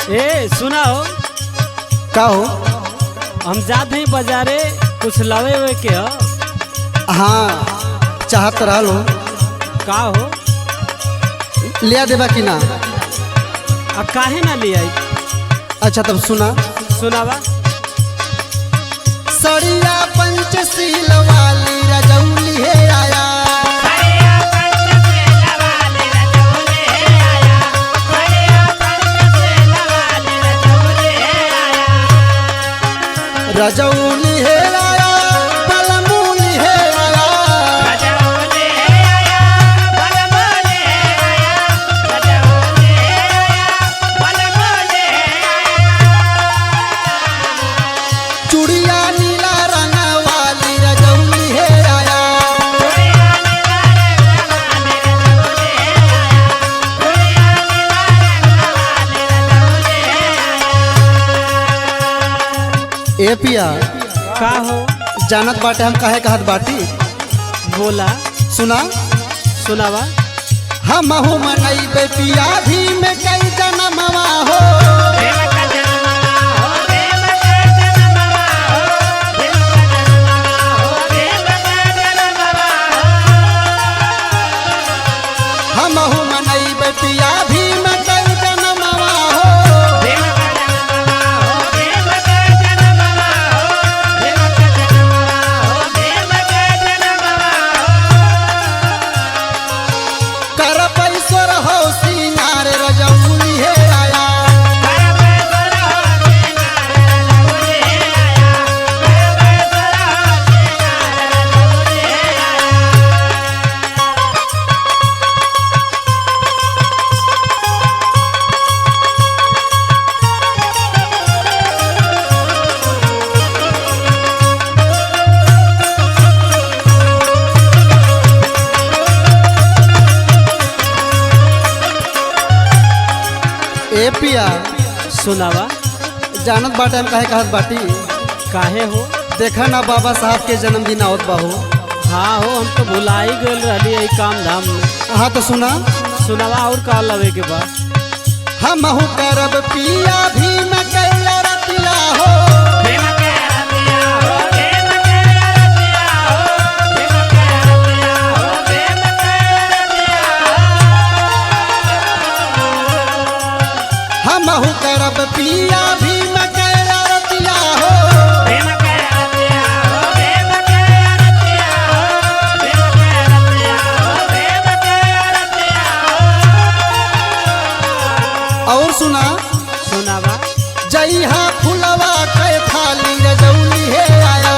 ए सुना हो का हो? हम जाते हैं बाजारे कुछ लवे हुए के हो। हाँ चाहत रहो का हो लिया देबा कि ना? अब काहे ना ले आई? अच्छा तब सुना सुनावा। सड़िया पंचशील वाली रजौली है आया। रजौली है आया बलमूली है आया। चूड़िया नीला रंग वाली रजौली है आया। ए पिया का हो जानत बाटे हम काहे कहत बाटी? बोला सुना सुनावा। हम हूँ मनैबे पिया भी में कई जन्मवा हो। हम हूँ मनैबे पिया भी में कई जन्मवा हो। कर पैसोर हो सिंगार रजौली है आया। ए पिया सुनावा। जानत बाटे हम काहे कहत बाटी? काहे हो? देखा ना बाबा साहब के जन्मदिन आवत बा हो। हाँ हो हम तो भुला ही गए रही यही काम धाम में। हाँ तो सुना सुनावा और का लवे के बाद। हम हूँ करब पिया भी में कैल रतिया हो। हम हूँ करब पिया भी में कैल रतिया हो। और सुना सुनावा। जइहा फुलवा के थाली रजौली है आया।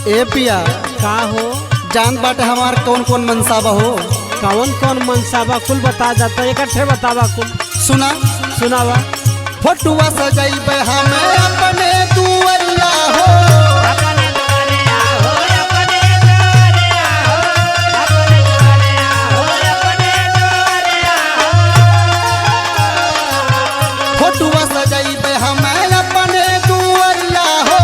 ए पिया का हो जान बाटे हमार कौन कौन मनसाबा हो। कौन कौन मनसाबा कुल बता जाता इकट्ठे बतावा कुल। सुना सुनावा। फोटुआ सजैबे हमें अपने दुआरिया हो। फोटुआ सजैबे हमें अपने दुआरिया हो।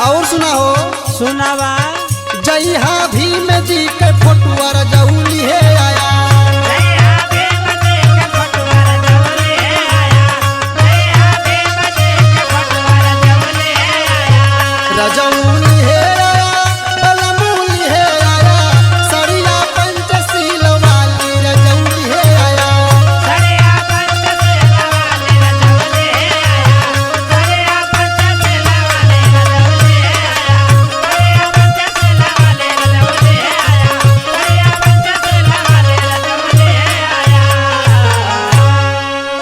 और सुना हो सुनावा। जइहा भीम जी के फोटुआ रजौली है आया। रजौली